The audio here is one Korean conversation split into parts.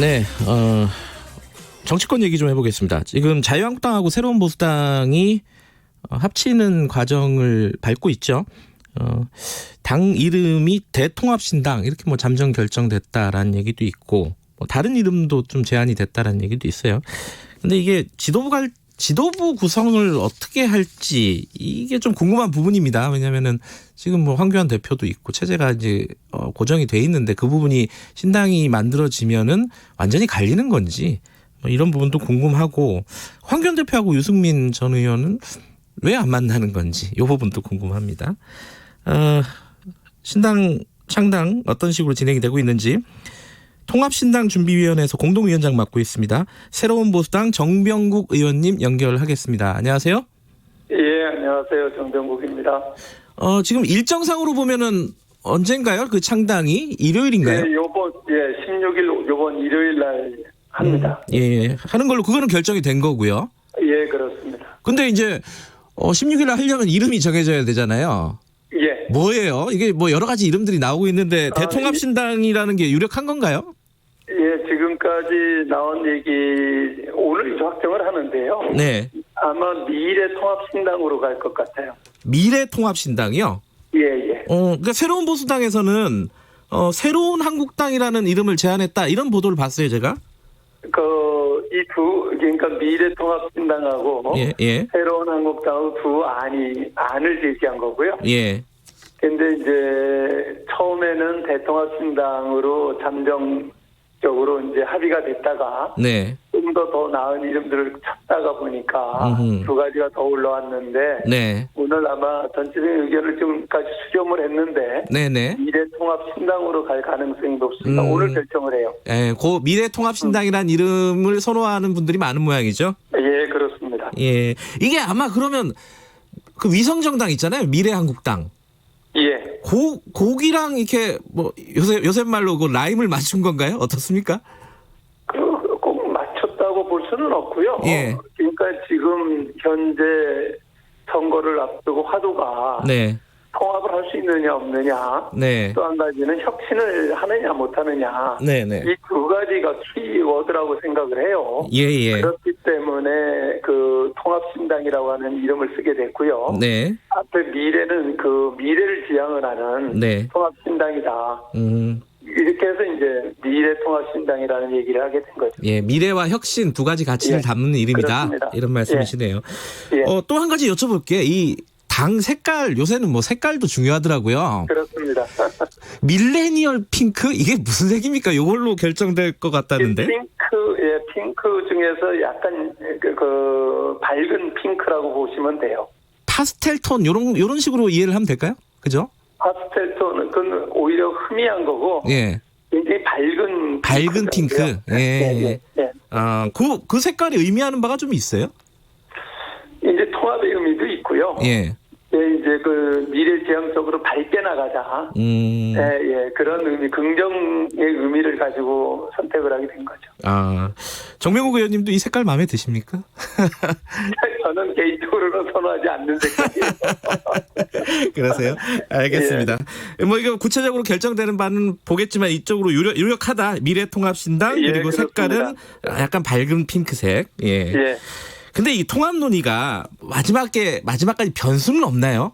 네, 정치권 얘기 좀 해보겠습니다. 지금 자유한국당하고 새로운 보수당이 합치는 과정을 밟고 있죠. 당 이름이 대통합신당 이렇게 뭐 잠정 결정됐다라는 얘기도 있고 뭐 다른 이름도 좀 제안이 됐다라는 얘기도 있어요. 근데 이게 지도부 구성을 어떻게 할지 이게 좀 궁금한 부분입니다. 왜냐하면은 지금 뭐 황교안 대표도 있고 체제가 이제 고정이 돼 있는데 그 부분이 신당이 만들어지면은 완전히 갈리는 건지 뭐 이런 부분도 궁금하고 황교안 대표하고 유승민 전 의원은 왜 안 만나는 건지 이 부분도 궁금합니다. 신당 창당 어떤 식으로 진행이 되고 있는지 통합신당 준비위원회에서 공동위원장 맡고 있습니다. 새로운 보수당 정병국 의원님 연결하겠습니다. 안녕하세요. 예, 안녕하세요. 정병국입니다. 지금 일정상으로 보면은 언젠가요? 그 창당이 일요일인가요? 예, 16일 요번 일요일 날 합니다. 예, 하는 걸로 그거는 결정이 된 거고요. 예, 그렇습니다. 근데 이제 16일 날 하려면 이름이 정해져야 되잖아요. 예. 뭐예요? 이게 뭐 여러 가지 이름들이 나오고 있는데 대통합신당이라는 게 유력한 건가요? 예, 지금까지 나온 얘기 오늘 확정을 하는데요. 네. 아마 미래통합신당으로 갈 것 같아요. 미래통합신당이요? 예, 예. 그러니까 새로운 보수당에서는 새로운 한국당이라는 이름을 제안했다 이런 보도를 봤어요, 제가. 그러니까 미래통합신당하고 예. 새로운 한국당하고 두 안을 제시한 거고요. 예. 근데 이제 처음에는 대통합신당으로 잠정적으로 이제 합의가 됐다가 네. 좀 더 나은 이름들을 찾다가 보니까 두 가지가 더 올라왔는데 네. 오늘 아마 전체적인 의견을 지금까지 수렴을 했는데 네네. 미래통합신당으로 갈 가능성이 높습니다. 오늘 결정을 해요. 예, 그 미래통합신당이라는 이름을 선호하는 분들이 많은 모양이죠. 예, 그렇습니다. 예, 이게 아마 그러면 그 위성정당 있잖아요, 미래한국당. 예. 곡이랑 이렇게 뭐 요새 말로 그 라임을 맞춘 건가요? 어떻습니까? 꼭 맞췄다고 볼 수는 없고요. 예. 그러니까 지금 현재 선거를 앞두고 화두가 네. 통합을 할 수 있느냐 없느냐. 네. 또 한 가지는 혁신을 하느냐 못하느냐. 네네. 이 두 가지가 키워드라고 생각을 해요. 예. 그렇기 때문에 그 통합신당이라고 하는 이름을 쓰게 됐고요. 네. 앞에 미래는 그 미래를 지향을 하는 네. 통합신당이다. 이렇게 해서 이제 미래통합신당이라는 얘기를 하게 된 거죠. 예, 미래와 혁신 두 가지 가치를 예. 담는 이름이다. 그렇습니다. 이런 말씀이시네요. 예. 또 한 가지 여쭤볼게. 이 당 색깔 요새는 뭐 색깔도 중요하더라고요. 그렇습니다. 밀레니얼 핑크 이게 무슨 색입니까? 이걸로 결정될 것 같다는데. 핑크 중에서 약간 그 밝은 핑크라고 보시면 돼요. 파스텔 톤 요런 식으로 이해를 하면 될까요? 그죠? 파스텔 톤은 그건 오히려 흐미한 거고. 예. 굉장히 밝은 핑크. 예. 예. 그 색깔이 의미하는 바가 좀 있어요? 이제 통합의 의미도 있고요. 예. 이제 그 미래지향적으로 밝게 나가자. 그런 의미, 긍정의 의미를 가지고 선택을 하게 된 거죠. 정명국 의원님도 이 색깔 마음에 드십니까? 저는 개인적으로는 선호하지 않는 색깔이에요. 그러세요? 알겠습니다. 뭐 이거 구체적으로 결정되는 바는 보겠지만 이쪽으로 유력하다. 미래통합신당 그리고 그렇습니다. 색깔은 약간 밝은 핑크색. 예. 근데 이 통합 논의가 마지막까지 변수는 없나요?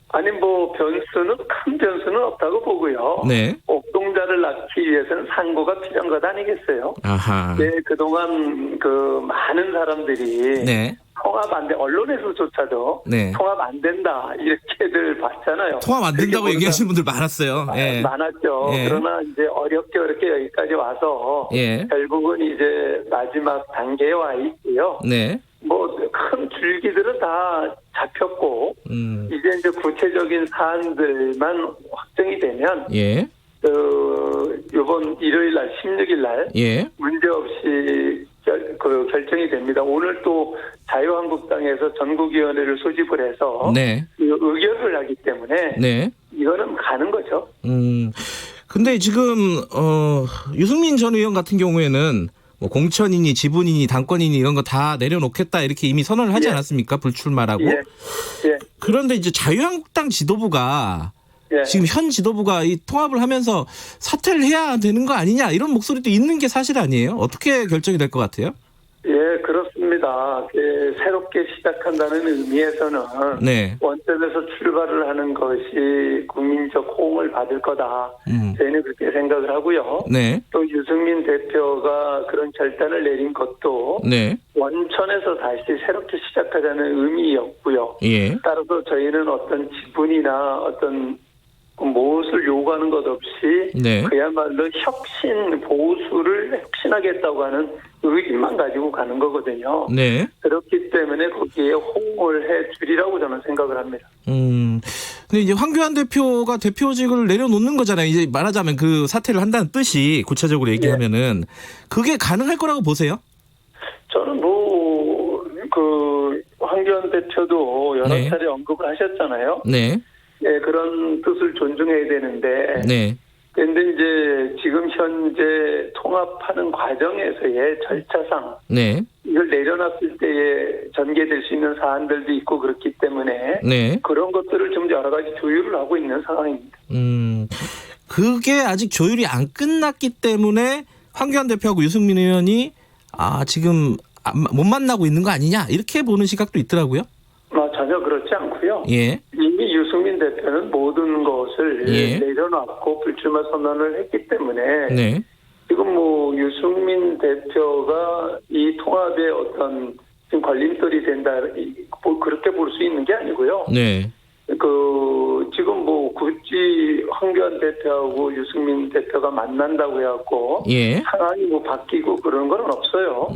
아니 큰 변수는 없다고 보고요. 네. 옥동자를 낳기 위해서는 상고가 필요한 것 아니겠어요? 아하. 네, 그동안 그 많은 사람들이 네. 통합 안 돼, 언론에서조차도 네. 통합 안 된다 이렇게들 봤잖아요. 통합 안 된다고 얘기하시는 분들 많았어요. 예. 많았죠. 예. 그러나 이제 어렵게 여기까지 와서 예. 결국은 이제 마지막 단계에 와 있고요. 네. 뭐 큰 줄기들은 다 잡혔고 이제 구체적인 사안들만 확정이 되면 예. 이번 일요일 날 16일 날 예. 문제없이 결정이 됩니다. 오늘 또 자유한국당에서 전국위원회를 소집을 해서 네. 의결을 하기 때문에 네. 이거는 가는 거죠. 근데 지금 유승민 전 의원 같은 경우에는 뭐 공천이니 지분이니 당권이니 이런 거 다 내려놓겠다 이렇게 이미 선언을 하지 않았습니까? 불출마라고. 예. 그런데 이제 자유한국당 지도부가 예. 지금 현 지도부가 이 통합을 하면서 사퇴를 해야 되는 거 아니냐 이런 목소리도 있는 게 사실 아니에요? 어떻게 결정이 될 것 같아요? 예, 그렇습니다. 새롭게 시작한다는 의미에서는 네. 원점에서 출발을 하는 것이 국민적 호응을 받을 거다. 저희는 그렇게 생각을 하고요. 네. 또 유승민 대표가 그런 결단을 내린 것도 네. 원천에서 다시 새롭게 시작하자는 의미였고요. 예. 따라서 저희는 어떤 지분이나 어떤 무엇을 요구하는 것 없이 네. 그야말로 혁신, 보수를 혁신하겠다고 하는 의지만 가지고 가는 거거든요. 네. 그렇기 때문에 거기에 호응을 해 주리라고 저는 생각을 합니다. 근데 이제 황교안 대표가 대표직을 내려놓는 거잖아요. 이제 말하자면 그 사퇴를 한다는 뜻이 구체적으로 얘기하면은 그게 가능할 거라고 보세요? 저는 황교안 대표도 여러 네. 차례 언급을 하셨잖아요. 네. 예, 그런 뜻을 존중해야 되는데. 네. 그런데 이제 지금 현재 통합하는 과정에서의 절차상 네. 이걸 내려놨을 때에 전개될 수 있는 사안들도 있고 그렇기 때문에 네. 그런 것들을 좀 여러 가지 조율을 하고 있는 상황입니다. 그게 아직 조율이 안 끝났기 때문에 황교안 대표하고 유승민 의원이 지금 못 만나고 있는 거 아니냐 이렇게 보는 시각도 있더라고요. 전혀 그렇지 않고요. 예. 이미 유승민 대표는 모든 것을 예. 내려놨고 불출마 선언을 했기 때문에 네. 지금 유승민 대표가 이 통합의 어떤 지금 걸림돌이 된다 그렇게 볼 수 있는 게 아니고요. 네. 지금 굳이 황교안 대표하고 유승민 대표가 만난다고 해갖고 예. 상황이 바뀌고 그런 건 없어요.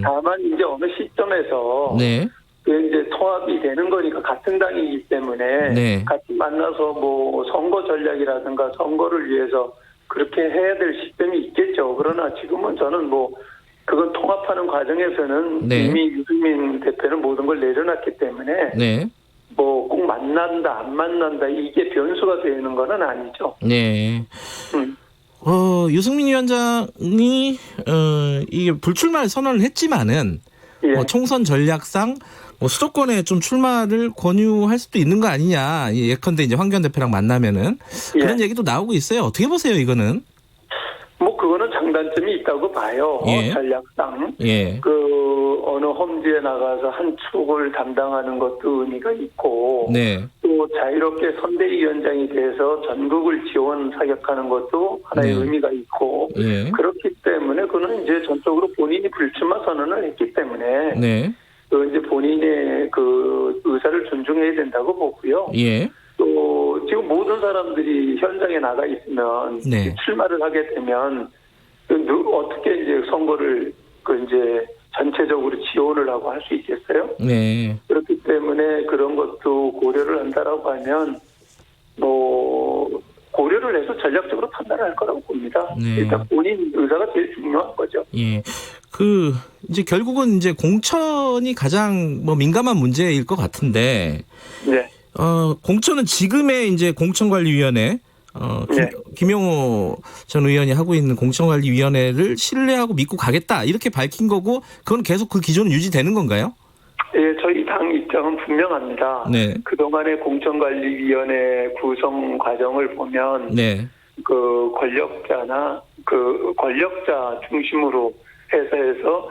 다만 이제 어느 시점에서 네. 이제 통합이 되는 거니까 같은 당이기 때문에 네. 같이 만나서 선거 전략이라든가 선거를 위해서 그렇게 해야 될 시점이 있겠죠. 그러나 지금은 저는 그건 통합하는 과정에서는 네. 이미 유승민 대표는 모든 걸 내려놨기 때문에 네. 꼭 만난다 안 만난다 이게 변수가 되는 거는 아니죠. 네. 유승민 위원장이 이게 불출마를 선언을 했지만은 예. 총선 전략상 수도권에 좀 출마를 권유할 수도 있는 거 아니냐. 예컨대 이제 황교안 대표랑 만나면은 그런 예. 얘기도 나오고 있어요. 어떻게 보세요, 이거는? 그거는 장단점이 있다고 봐요. 예. 전략상. 예. 어느 험지에 나가서 한 축을 담당하는 것도 의미가 있고. 네. 또 자유롭게 선대위원장이 돼서 전국을 지원 사격하는 것도 하나의 네. 의미가 있고. 예. 그렇기 때문에 그는 이제 전적으로 본인이 불출마 선언을 했기 때문에. 네. 이제 본인의 의사를 존중해야 된다고 보고요. 예. 또 지금 모든 사람들이 현장에 나가 있으면 네. 출마를 하게 되면 어떻게 이제 선거를 이제 전체적으로 지원을 하고 할 수 있겠어요? 네. 그렇기 때문에 그런 것도 고려를 한다라고 하면 고려를 해서 전략적으로 판단을 할 거라고 봅니다. 네. 일단 본인 의사가 제일 중요한 거죠. 예. 이제 결국은 이제 공천이 가장 민감한 문제일 것 같은데. 네. 공천은 지금의 이제 공천관리위원회, 네. 김용호 전 의원이 하고 있는 공천관리위원회를 신뢰하고 믿고 가겠다 이렇게 밝힌 거고 그건 계속 그 기조는 유지되는 건가요? 예, 저희 당 입장은 분명합니다. 네. 그동안의 공천관리위원회 구성 과정을 보면 네. 권력자 중심으로 해서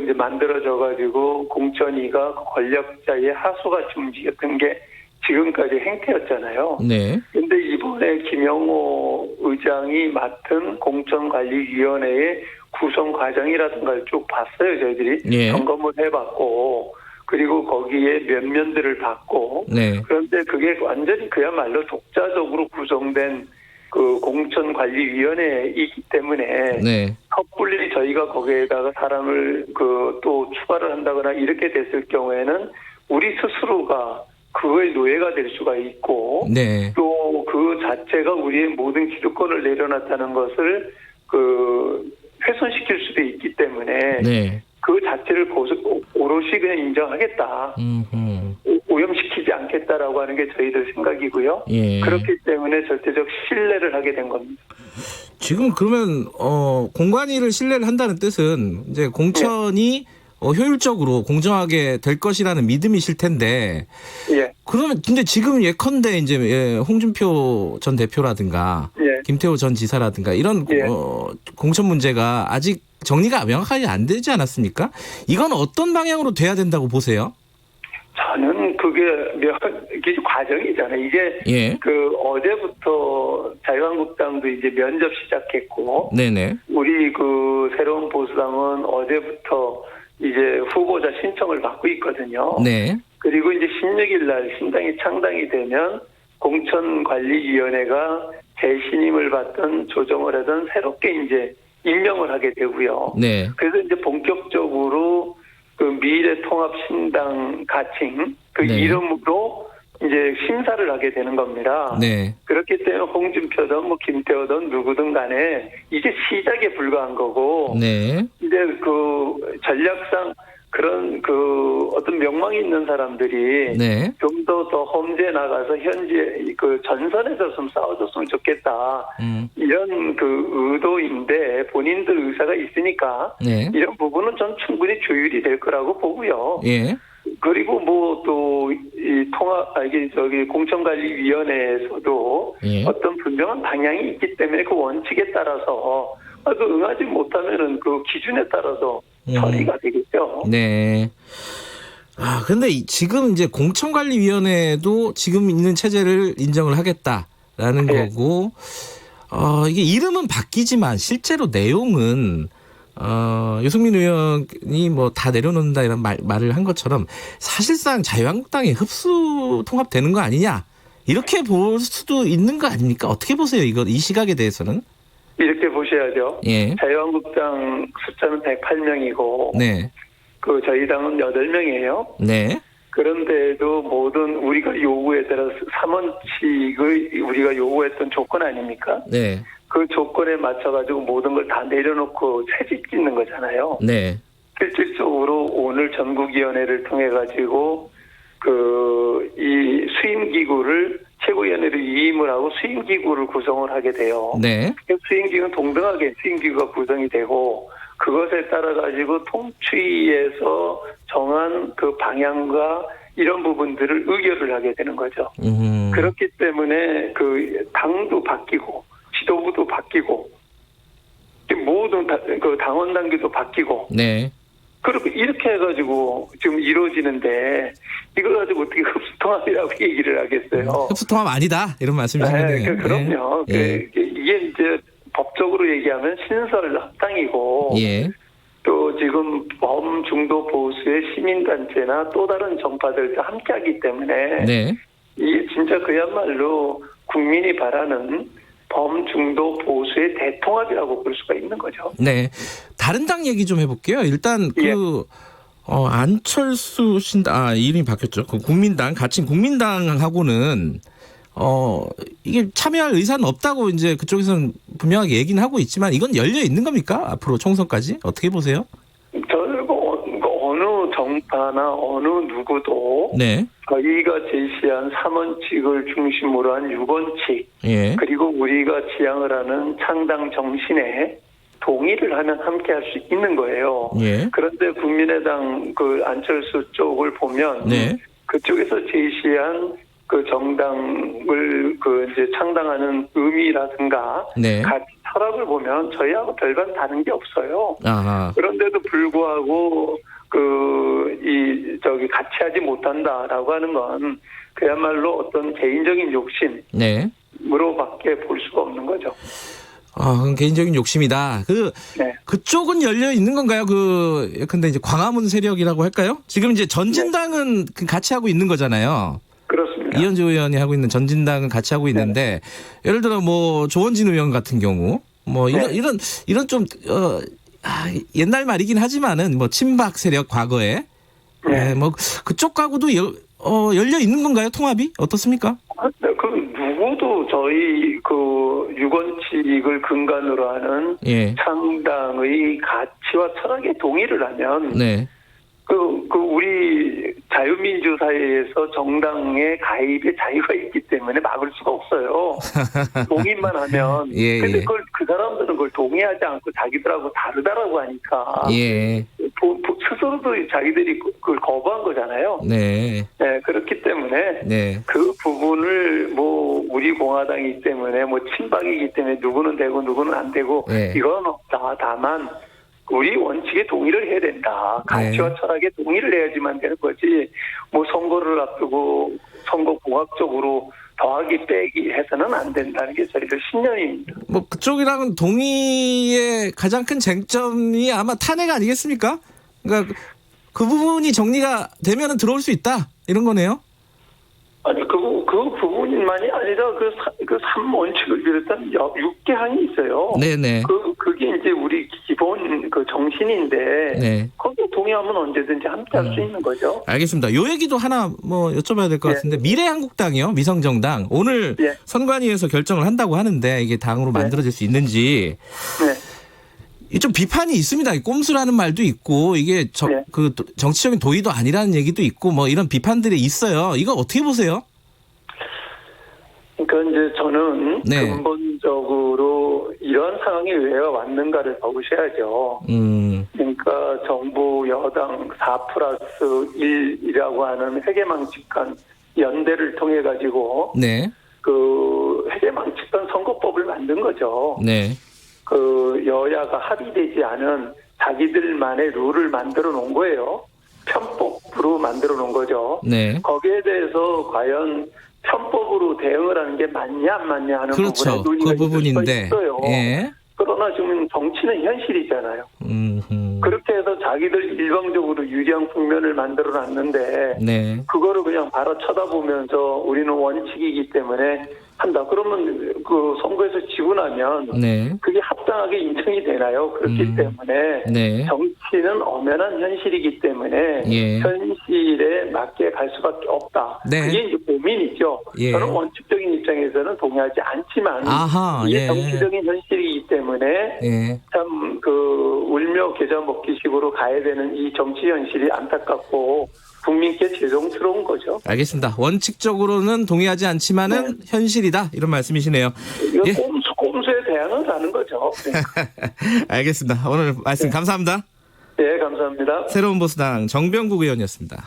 이제 만들어져 가지고 공천위가 권력자의 하수같이 움직였던 게 지금까지 행태였잖아요. 네. 근데 이번에 김영호 의장이 맡은 공천관리위원회의 구성 과정이라든가 쭉 봤어요, 저희들이. 예. 점검을 해봤고, 그리고 거기에 면면들을 봤고, 네. 그런데 그게 완전히 그야말로 독자적으로 구성된 공천관리위원회이기 때문에, 네. 섣불리 저희가 거기에다가 사람을 또 추가를 한다거나 이렇게 됐을 경우에는 우리 스스로가 그거의 노예가 될 수가 있고, 네. 또 그 자체가 우리의 모든 기득권을 내려놨다는 것을 훼손시킬 수도 있기 때문에 네. 그 자체를 오롯이 그냥 인정하겠다. 오염시키지 않겠다라고 하는 게 저희들 생각이고요. 예. 그렇기 때문에 절대적 신뢰를 하게 된 겁니다. 지금 그러면 공관위를 신뢰를 한다는 뜻은 이제 공천이 효율적으로 공정하게 될 것이라는 믿음이실 텐데 예. 그러면 근데 지금 예컨대 이제 홍준표 전 대표라든가 예. 김태호 전 지사라든가 이런 예. 공천 문제가 아직 정리가 명확하게 안 되지 않았습니까? 이건 어떤 방향으로 돼야 된다고 보세요? 저는 그게 과정이잖아요. 이게 예. 어제부터 자유한국당도 이제 면접 시작했고, 네네. 우리 새로운 보수당은 어제부터 이제 후보자 신청을 받고 있거든요. 네. 그리고 이제 16일 날 신당이 창당이 되면 공천관리위원회가 재신임을 받던 조정을 하던 새롭게 이제 임명을 하게 되고요. 네. 그래서 이제 본격적으로 미래통합신당 가칭 네. 이름으로 이제 심사를 하게 되는 겁니다. 네. 그렇기 때문에 홍준표든 김태호든 누구든 간에 이제 시작에 불과한 거고, 네. 이제 전략상 그런 어떤 명망이 있는 사람들이 네. 좀 더 험지에 나가서 현재 전선에서 좀 싸워줬으면 좋겠다. 이런 의도인데 본인들 의사가 있으니까 네. 이런 부분은 전 충분히 조율이 될 거라고 보고요. 예. 그리고 공천관리위원회에서도 예. 어떤 분명한 방향이 있기 때문에 그 원칙에 따라서 응하지 못하면은 그 기준에 따라서 처리가 되겠죠. 네. 근데 지금 이제 공천관리위원회도 지금 있는 체제를 인정을 하겠다라는 네. 거고, 이게 이름은 바뀌지만 실제로 내용은, 유승민 의원이 뭐 다 내려놓는다 이런 말을 한 것처럼 사실상 자유한국당에 흡수 통합되는 거 아니냐. 이렇게 볼 수도 있는 거 아닙니까? 어떻게 보세요? 이 시각에 대해서는? 이렇게 보셔야죠. 예. 자유한국당 숫자는 108명이고, 네. 저희 당은 8명이에요. 네. 그런데도 모든 우리가 요구에 따라서 3원칙을 우리가 요구했던 조건 아닙니까? 네. 그 조건에 맞춰가지고 모든 걸 다 내려놓고 채집 짓는 거잖아요. 네. 실질적으로 오늘 전국위원회를 통해가지고 이 수임기구를 최고위원회를 위임을 하고 수임기구를 구성을 하게 돼요. 네. 수임기구는 동등하게 수임기구가 구성이 되고 그것에 따라 가지고 통추위에서 정한 그 방향과 이런 부분들을 의결을 하게 되는 거죠. 그렇기 때문에 당도 바뀌고 지도부도 바뀌고 모든 당원 단계도 바뀌고. 네. 그렇게 이렇게 해가지고 지금 이루어지는데 이걸 가지고 어떻게 흡수통합이라고 얘기를 하겠어요? 흡수통합 아니다 이런 말씀이시네요. 그럼요. 예. 이게 이제 법적으로 얘기하면 신설 합당이고, 예. 또 지금 범중도 보수의 시민단체나 또 다른 정파들도 함께하기 때문에 네. 이게 진짜 그야말로 국민이 바라는 범중도 보수의 대통합이라고 볼 수가 있는 거죠. 네. 다른 당 얘기 좀 해볼게요. 일단 예. 안철수 신당 이름이 바뀌었죠. 국민당 같이 국민당하고는 이게 참여할 의사는 없다고 이제 그쪽에서는 분명하게 얘기는 하고 있지만 이건 열려 있는 겁니까? 앞으로 총선까지 어떻게 보세요? 저는 어느 정파나 어느 누구도 네. 저희가 제시한 3원칙을 중심으로 한 6원칙 예. 그리고 우리가 지향을 하는 창당 정신에 동의를 하면 함께 할 수 있는 거예요. 예. 그런데 국민의당 안철수 쪽을 보면 네. 그쪽에서 제시한 정당을 이제 창당하는 의미라든가 네. 같이 철학을 보면 저희하고 별반 다른 게 없어요. 아하. 그런데도 불구하고 같이 하지 못한다라고 하는 건 그야말로 어떤 개인적인 욕심으로밖에 네. 볼 수가 없는 거죠. 그건 개인적인 욕심이다. 네. 그쪽은 열려 있는 건가요? 근데 이제 광화문 세력이라고 할까요? 지금 이제 전진당은 같이 하고 있는 거잖아요. 그렇습니다. 이현주 의원이 하고 있는 전진당은 같이 하고 있는데 예를 들어 조원진 의원 같은 경우 이런 좀 옛날 말이긴 하지만은 친박 세력 과거에 그쪽하고도 열려 있는 건가요? 통합이 어떻습니까? 누구도 저희 6원칙을 근간으로 하는 예. 창당의 가치와 철학에 동의를 하면 네. 우리 자유민주 사회에서 정당에 가입의 자유가 있기 때문에 막을 수가 없어요. 동의만 하면. 예, 근데 예. 그 사람들은 그걸 동의하지 않고 자기들하고 다르다라고 하니까. 예. 스스로도 자기들이 그걸 거부한 거잖아요. 네. 네, 그렇기 때문에 네. 그 부분을 뭐 우리 공화당이기 때문에 뭐 친박이기 때문에 누구는 되고 누구는 안 되고 네. 이건 없다. 다만 우리 원칙에 동의를 해야 된다. 가치와 철학에 동의를 해야지만 되는 거지. 뭐 선거를 앞두고 선거 공학적으로 더하기 빼기 해서는 안 된다는 게 저희들 신념입니다. 뭐 그쪽이랑은 동의의 가장 큰 쟁점이 아마 탄핵 아니겠습니까? 그러니까 그 부분이 정리가 되면은 들어올 수 있다 이런 거네요. 아니 그 부분만이 아니라 그 3원칙을 비롯한 6개 항이 있어요. 네네. 그게 이제 우리 기본 그 정신인데 네. 거기에 동의하면 언제든지 함께할 수 있는 거죠. 알겠습니다. 요 얘기도 하나 뭐 여쭤봐야 될 것 같은데 미래한국당이요, 미성정당 오늘 예. 선관위에서 결정을 한다고 하는데 이게 당으로 만들어질 수 있는지 네. 좀 비판이 있습니다. 꼼수라는 말도 있고 이게 네. 그 정치적인 도의도 아니라는 얘기도 있고 뭐 이런 비판들이 있어요. 이거 어떻게 보세요? 그러니까 이제 저는 네. 근본적으로 이런 상황이 왜 왔는가를 보셔야죠. 그러니까 정부 여당 4+1이라고 하는 회계망측한 연대를 통해 가지고 네. 그 회계망측한 선거법을 만든 거죠. 네. 그 여야가 합의되지 않은 자기들만의 룰을 만들어 놓은 거예요. 편법으로 만들어 놓은 거죠. 네. 거기에 대해서 과연 편법으로 대응을 하는 게 맞냐 안 맞냐 하는 그렇죠. 부분에 그 논의가 부분인데. 있어요. 예. 그러나 지금 정치는 현실이잖아요. 그렇게 해서 자기들 일방적으로 유리한 국면을 만들어 놨는데 네. 그거를 그냥 바로 쳐다보면서 우리는 원칙이기 때문에 한다. 그러면 그 선거에서 지고 나면 네. 그게 합당하게 인정이 되나요? 그렇기 때문에 네. 정치는 엄연한 현실이기 때문에 예. 현실에 맞게 갈 수밖에 없다. 네. 그게 이제 고민이죠. 예. 저는 원칙적인 입장에서는 동의하지 않지만 아하, 이게 예. 정치적인 현실이기 때문에 예. 참 그 울며 겨자 먹기식으로 가야 되는 이 정치 현실이 안타깝고 국민께 죄송스러운 거죠. 알겠습니다. 원칙적으로는 동의하지 않지만은 현실이다 이런 말씀이시네요. 이거 예. 꼼수에 대항을 하는 거죠. 네. 알겠습니다. 오늘 말씀 감사합니다. 네, 감사합니다. 새로운 보수당 정병국 의원이었습니다.